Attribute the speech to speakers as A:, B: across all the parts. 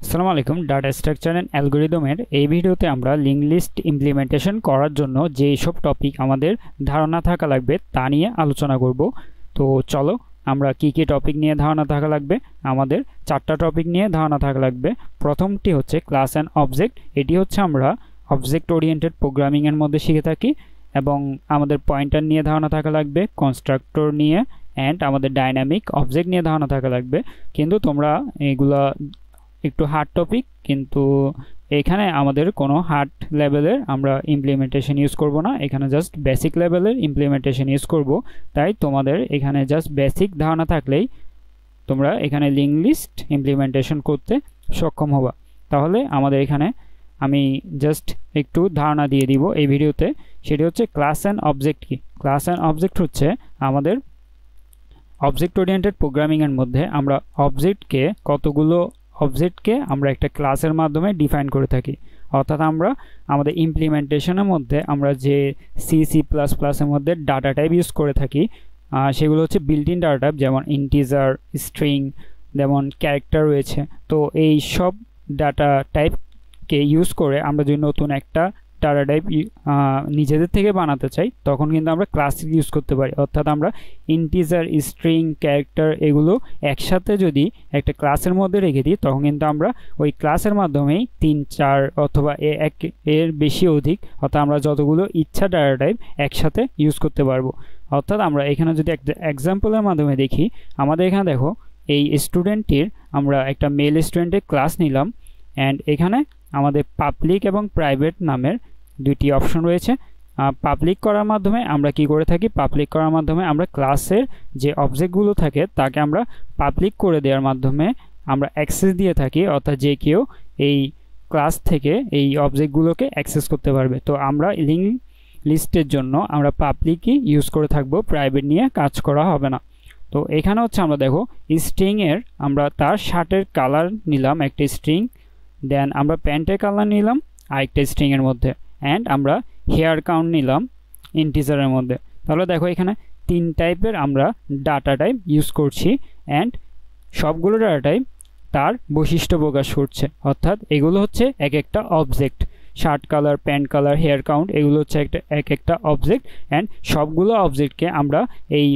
A: আসসালামু আলাইকুম। Data structure and অ্যালগরিদমের এই ভিডিওতে আমরা লিঙ্ক লিস্ট ইমপ্লিমেন্টেশন করার জন্য যে সব টপিক আমাদের ধারণা থাকা লাগবে তা নিয়ে আলোচনা করব। তো চলো আমরা কি কি টপিক নিয়ে ধারণা থাকা লাগবে। আমাদের 4টা টপিক নিয়ে ধারণা থাকা লাগবে। প্রথমটি হচ্ছে ক্লাস অ্যান্ড অবজেক্ট। এটি হচ্ছে আমরা অবজেক্ট ওরিয়েন্টেড প্রোগ্রামিংয়ের মধ্যে শিখে থাকি এবং আমাদের পয়েন্টার নিয়ে ধারণা থাকা লাগবে, কনস্ট্রাক্টর নিয়ে অ্যান্ড আমাদের ডাইনামিক অবজেক্ট নিয়ে ধারণা থাকা লাগবে। কিন্তু তোমরা এগুলা একটু হার্ড টপিক, কিন্তু এখানে আমাদের কোনো হার্ড লেভেলের আমরা ইমপ্লিমেন্টেশন ইউজ করব না, এখানে জাস্ট বেসিক লেভেলের ইমপ্লিমেন্টেশন ইউজ করব। তাই তোমাদের এখানে জাস্ট বেসিক ধারণা থাকলেই তোমরা এখানে লিঙ্ক লিস্ট ইমপ্লিমেন্টেশন করতে সক্ষম হবা। তাহলে আমাদের এখানে আমি জাস্ট একটু ধারণা দিয়ে দিব এই ভিডিওতে। সেটি হচ্ছে ক্লাস অ্যান্ড অবজেক্ট কি। ক্লাস অ্যান্ড অবজেক্ট হচ্ছে আমাদের অবজেক্ট ওরিয়েন্টেড প্রোগ্রামিংয়ের মধ্যে আমরা অবজেক্টকে আমরা একটা ক্লাসের মাধ্যমে ডিফাইন করে থাকি। অর্থাৎ আমরা আমাদের ইমপ্লিমেন্টেশনের মধ্যে আমরা যে সি++এর মধ্যে ডাটা টাইপ ইউজ করে থাকি সেগুলো হচ্ছে বিল্ট ইন ডাটা টাইপ, যেমন ইন্টিজার, স্ট্রিং, যেমন ক্যারেক্টার রয়েছে। তো এই সব ডাটা টাইপকে ইউজ করে আমরা যদি নতুন একটা ডাটা টাইপ নিজেদের থেকে বানাতে চাই তখন কিন্তু আমরা ক্লাস ইউজ করতে পারি। অর্থাৎ আমরা ইন্টিজার, স্ট্রিং, ক্যারেক্টার এগুলো একসাথে যদি একটা ক্লাসের মধ্যে রেখে দিই তখন কিন্তু আমরা ওই ক্লাসের মাধ্যমেই 3-4 অথবা এর বেশি অধিক, অর্থাৎ আমরা যতগুলো ইচ্ছা ডাটা টাইপ একসাথে ইউজ করতে পারবো। অর্থাৎ আমরা এখানে যদি একটা এক্সাম্পলের মাধ্যমে দেখি, আমাদের এখানে দেখো এই স্টুডেন্টটির আমরা একটা মেল স্টুডেন্টের ক্লাস নিলাম অ্যান্ড এখানে আমাদের পাবলিক এবং প্রাইভেট নামের দুইটি অপশন রয়েছে। পাবলিক করার মাধ্যমে আমরা কি করে থাকি, পাবলিক করার মাধ্যমে আমরা ক্লাসের যে অবজেক্টগুলো থাকে তাকে আমরা পাবলিক করে দেওয়ার মাধ্যমে আমরা অ্যাক্সেস দিয়ে থাকি, অর্থাৎ যে কেউ এই ক্লাস থেকে এই অবজেক্টগুলোকে অ্যাক্সেস করতে পারবে। তো আমরা লিঙ্ক লিস্টের জন্য আমরা পাবলিকই ইউজ করে থাকবো, প্রাইভেট নিয়ে কাজ করা হবে না। তো এখানে হচ্ছে আমরা দেখো স্ট্রিংয়ের আমরা তার শার্টের কালার নিলাম একটা স্ট্রিং, দেন আমরা প্যান্টের কালার নিলাম আরেকটা স্ট্রিংয়ের মধ্যে, অ্যান্ড আমরা হেয়ার কাউন্ট নিলাম ইন্টিজারের মধ্যে। তাহলে দেখো এখানে 3 টাইপের আমরা ডাটা টাইপ ইউজ করছি অ্যান্ড সবগুলো ডাটা টাইপ তার বৈশিষ্ট্য প্রকাশ করছে। অর্থাৎ এগুলো হচ্ছে এক একটা object, shirt colour, pant colour, hair count এগুলো হচ্ছে এক একটা অবজেক্ট অ্যান্ড সবগুলো অবজেক্টকে আমরা এই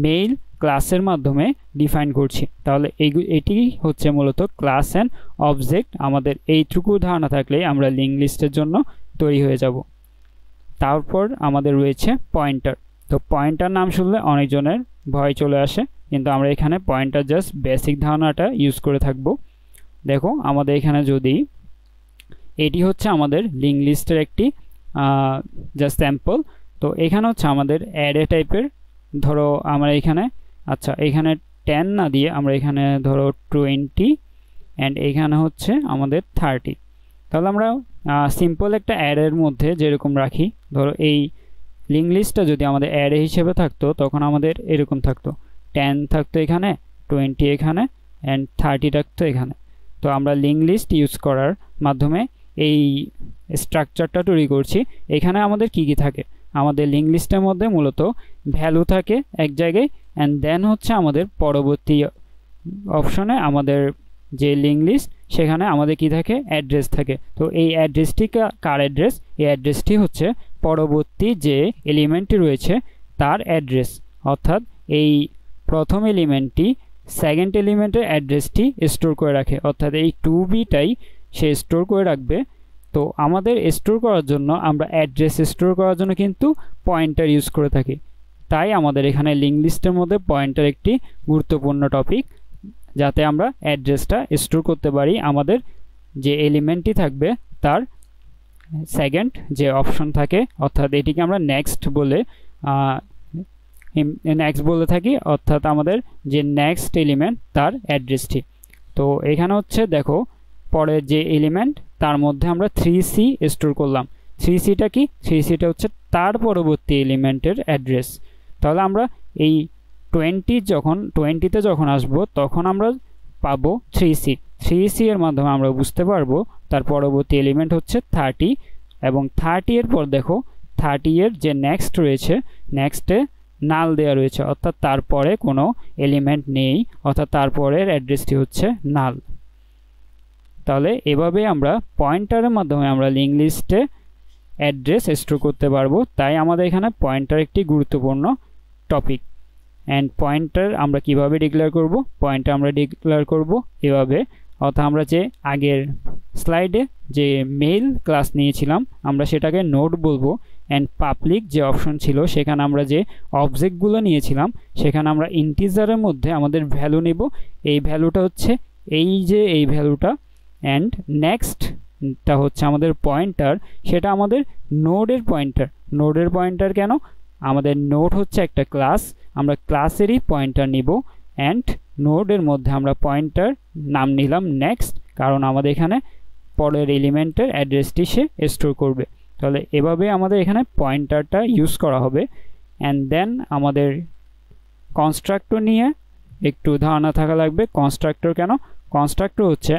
A: মেইল ক্লাসের মাধ্যমে ডিফাইন করছি। তাহলে এটি হচ্ছে মূলত ক্লাস অ্যান্ড অবজেক্ট। আমাদের এইটুকু ধারণা থাকলেই আমরা লিঙ্ক লিস্টের জন্য তৈরি হয়ে যাব। তারপর আমাদের রয়েছে পয়েন্টার। তো পয়েন্টার নাম শুনলে অনেকজনের ভয় চলে আসে, কিন্তু আমরা এখানে পয়েন্টার জাস্ট বেসিক ধারণাটা ইউজ করে থাকব। দেখো আমাদের এখানে যদি এটি হচ্ছে আমাদের লিঙ্ক লিস্টের একটি জাস্ট স্যাম্পল। তো এখানে হচ্ছে আমাদের অ্যারে টাইপের, ধরো আমরা এখানে এখানে 10 না দিয়ে আমরা এখানে ধরো 20 অ্যান্ড এখানে হচ্ছে আমাদের 30। তাহলে আমরা সিম্পল একটা অ্যারের মধ্যে যেরকম রাখি, ধরো এই লিঙ্ক লিস্টটা যদি আমাদের অ্যারে হিসেবে থাকতো তখন আমাদের এরকম থাকতো, 10 থাকতো এখানে, 20 এখানে অ্যান্ড 30 থাকতো এখানে। তো আমরা লিঙ্ক লিস্ট ইউজ করার মাধ্যমে এই স্ট্রাকচারটা তৈরি করছি। এখানে আমাদের কি কি থাকে, আমাদের লিঙ্ক লিস্টের মধ্যে মূলত ভ্যালু থাকে এক জায়গায় অ্যান্ড দেন হচ্ছে আমাদের পরবর্তী অপশনে আমাদের যে লিঙ্ক লিস্ট সেখানে আমাদের কি থাকে, অ্যাড্রেস থাকে। তো এই অ্যাড্রেসটি কার অ্যাড্রেস, এই অ্যাড্রেসটি হচ্ছে পরবর্তী যে এলিমেন্টটি রয়েছে তার অ্যাড্রেস। অর্থাৎ এই প্রথম এলিমেন্টটি সেকেন্ড এলিমেন্টের অ্যাড্রেসটি স্টোর করে রাখে, অর্থাৎ এই 2bটাই সে স্টোর করে রাখবে। তো আমাদের স্টোর করার জন্য আমরা অ্যাড্রেস স্টোর করার জন্য কিন্তু পয়েন্টার ইউজ করে থাকি। তাই আমাদের এখানে লিঙ্ক লিস্টের মধ্যে পয়েন্টার একটি গুরুত্বপূর্ণ টপিক, যাতে আমরা অ্যাড্রেসটা স্টোর করতে পারি আমাদের যে এলিমেন্টটি থাকবে তার সেকেন্ড যে অপশন থাকে, অর্থাৎ এটিকে আমরা নেক্সট বলে থাকি, অর্থাৎ আমাদের যে নেক্সট এলিমেন্ট তার অ্যাড্রেসটি। তো এখানে হচ্ছে দেখো পরের যে এলিমেন্ট তার মধ্যে আমরা 3c স্টোর করলাম। 3cটা কি, 3cটা হচ্ছে তার পরবর্তী এলিমেন্টের অ্যাড্রেস। তাহলে আমরা এই 20তে যখন আসবো তখন আমরা পাবো 3c এর মাধ্যমে আমরা বুঝতে পারবো তার পরবর্তী এলিমেন্ট হচ্ছে 30 এবং 30 এর পর দেখো 30 এর যে নেক্সট রয়েছে, নেক্সটে নাল দেওয়া রয়েছে, অর্থাৎ তারপরে কোনো এলিমেন্ট নেই, অর্থাৎ তারপরের অ্যাড্রেসটি হচ্ছে নাল। তাহলে এভাবে আমরা পয়েন্টারের মাধ্যমে আমরা লিঙ্ক লিস্টে অ্যাড্রেস স্টোর করতে পারবো। তাই আমাদের এখানে পয়েন্টার একটি গুরুত্বপূর্ণ টপিক। অ্যান্ড পয়েন্টার আমরা কিভাবে ডিক্লেয়ার করব? পয়েন্টার আমরা ডিক্লেয়ার করব এভাবে, অর্থাৎ আমরা যে আগের স্লাইডে যে মেইল ক্লাস নিয়েছিলাম আমরা সেটাকে নোড বলবো। অ্যান্ড পাবলিক যে অপশন ছিল সেখানে আমরা যে অবজেক্টগুলো নিয়েছিলাম সেখানে আমরা ইন্টিজারের মধ্যে আমাদের ভ্যালু নেব। এই ভ্যালুটা হচ্ছে এই ভ্যালুটা। অ্যান্ড নেক্সটটা হচ্ছে আমাদের পয়েন্টার, সেটা আমাদের নোডের পয়েন্টার কেন? আমাদের নোড হচ্ছে একটা ক্লাস, আমরা ক্লাসেরই পয়েন্টার নিব। অ্যান্ড নোডের মধ্যে আমরা পয়েন্টার নাম নিলাম নেক্সট, কারণ আমাদের এখানে পরের এলিমেন্টের অ্যাড্রেসটি সে স্টোর করবে। তাহলে এভাবে আমাদের এখানে পয়েন্টারটা ইউজ করা হবে। অ্যান্ড দেন আমাদের কনস্ট্রাক্টর নিয়ে একটু ধারণা থাকা লাগবে। কনস্ট্রাক্টর কেন? কনস্ট্রাক্টর হচ্ছে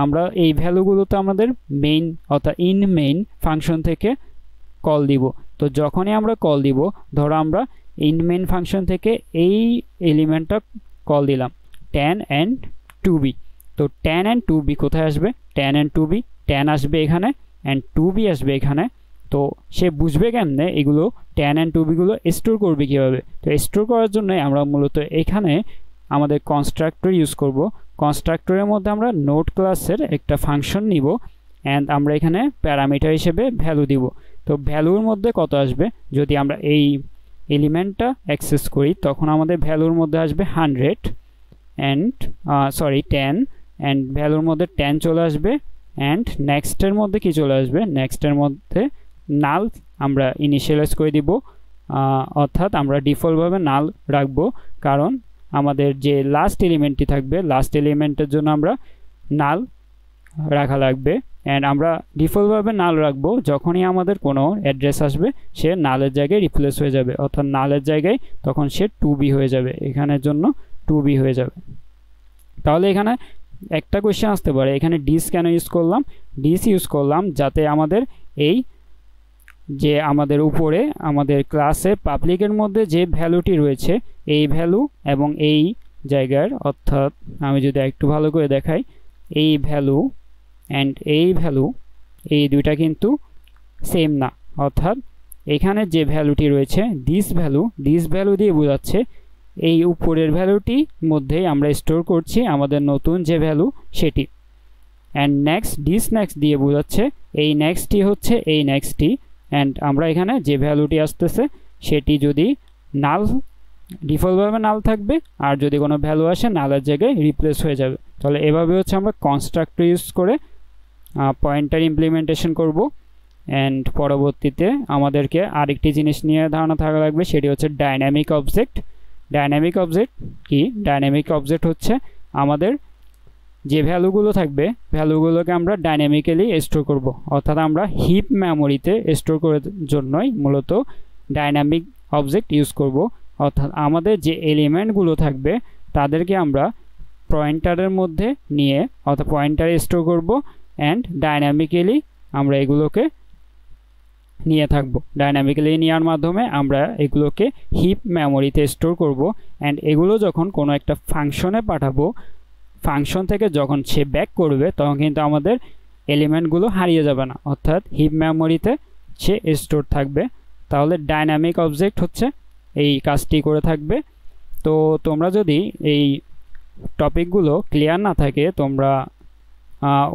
A: আমরা এই ভ্যালুগুলোতে আমাদের মেইন অর্থাৎ ইন মেইন ফাংশন থেকে কল দিব। তো যখনই আমরা কল দিব, ধরো আমরা ইন মেইন ফাংশন থেকে এই এলিমেন্টটা কল দিলাম 10 and 2b। তো 10 and 2b কোথায় আসবে? 10 and 2b, 10 আসবে এখানে অ্যান্ড 2b আসবে এখানে। তো সে বুঝবে কেমনে এগুলো 10 and 2b গুলো স্টোর করবে কীভাবে? তো স্টোর করার জন্য আমরা মূলত এখানে আমাদের কনস্ট্রাক্টর ইউজ করব। কনস্ট্রাক্টরের মধ্যে আমরা নোড ক্লাসের একটা ফাংশন নিব অ্যান্ড আমরা এখানে প্যারামিটার হিসেবে ভ্যালু দিব। তো ভ্যালুর মধ্যে কত আসবে? যদি আমরা এই এলিমেন্টটা অ্যাক্সেস করি তখন আমাদের ভ্যালুর মধ্যে আসবে 10 অ্যান্ড ভ্যালুর মধ্যে 10 চলে আসবে। অ্যান্ড নেক্সটের মধ্যে কি চলে আসবে? নেক্সটের মধ্যে নাল আমরা ইনিশিয়ালাইজ করে দিব, অর্থাৎ আমরা ডিফল্টভাবে নাল রাখবো, কারণ আমাদের যে লাস্ট এলিমেন্টটি থাকবে লাস্ট এলিমেন্টের জন্য আমরা নাল রাখা লাগবে। অ্যান্ড আমরা ডিফল্টভাবে নাল রাখবো, যখনই আমাদের কোনো অ্যাড্রেস আসবে সে নালের জায়গায় রিপ্লেস হয়ে যাবে, অর্থাৎ নালের জায়গায় তখন সে 2b হয়ে যাবে, এখানের জন্য 2b হয়ে যাবে। তাহলে এখানে একটা কোয়েশ্চেন আসতে পারে, এখানে ডিস কেন ইউজ করলাম? ডিস ইউজ করলাম যাতে আমাদের এই যে আমাদের উপরে আমাদের ক্লাসে পাবলিকের মধ্যে যে ভ্যালুটি রয়েছে এই ভ্যালু এবং এই জায়গার, অর্থাৎ আমি যদি একটু ভালো করে দেখাই, এই ভ্যালু অ্যান্ড এই ভ্যালু এই দুইটা কিন্তু সেম না। অর্থাৎ এখানে যে ভ্যালুটি রয়েছে দিস ভ্যালু দিয়ে বোঝাচ্ছে এই উপরের ভ্যালুটির মধ্যেই আমরা স্টোর করছি আমাদের নতুন যে ভ্যালু সেটি। অ্যান্ড নেক্সট দিয়ে বোঝাচ্ছে এই নেক্সটটি হচ্ছে এই নেক্সটটি। অ্যান্ড আমরা এখানে যে ভ্যালুটি আসতেছে সেটি যদি নাল ডিফল্টভাবে নাল থাকবে, আর যদি কোনো ভ্যালু আসে নালের জায়গায় রিপ্লেস হয়ে যাবে। তাহলে এভাবে হচ্ছে আমরা কনস্ট্রাক্টর ইউজ করে পয়েন্টার ইমপ্লিমেন্টেশন করব। অ্যান্ড পরবর্তীতে আমাদেরকে আরেকটি জিনিস নিয়ে ধারণা থাকা লাগবে, সেটি হচ্ছে ডাইনামিক অবজেক্ট। ডাইনামিক অবজেক্ট কি? ডাইনামিক অবজেক্ট হচ্ছে আমাদের যে ভ্যালুগুলো থাকবে ভ্যালুগুলোকে আমরা ডাইনামিক্যালি স্টোর করব, অর্থাৎ আমরা হিপ মেমোরিতে স্টোর করার জন্যই মূলত ডাইনামিক অবজেক্ট ইউজ করব। অর্থাৎ আমাদের যে এলিমেন্টগুলো থাকবে তাদেরকে আমরা পয়েন্টারের মধ্যে নিয়ে অর্থাৎ পয়েন্টারে স্টোর করব অ্যান্ড ডাইনামিক্যালি আমরা এগুলোকে নিয়ে থাকব। ডাইনামিক্যালি নেওয়ার মাধ্যমে আমরা এগুলোকে হিপ মেমোরিতে স্টোর করব। অ্যান্ড এগুলো যখন কোনো একটা ফাংশনে পাঠাবো, ফাংশন থেকে যখন সে ব্যাক করবে তখন কিন্তু আমাদের এলিমেন্টগুলো হারিয়ে যাবে না, অর্থাৎ হিপ মেমোরিতে সে স্টোর থাকবে। তাহলে ডাইনামিক অবজেক্ট হচ্ছে এই কাজটি করে থাকবে। তো তোমরা যদি এই টপিকগুলো ক্লিয়ার না থাকে তোমরা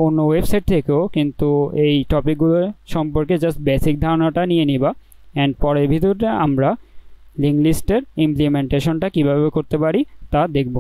A: অন্য ওয়েবসাইট থেকেও কিন্তু এই টপিকগুলো সম্পর্কে জাস্ট বেসিক ধারণাটা নিয়ে নিবা। অ্যান্ড পরের ভিডিওতে আমরা লিঙ্ক লিস্টের ইমপ্লিমেন্টেশনটা কীভাবে করতে পারি তা দেখব।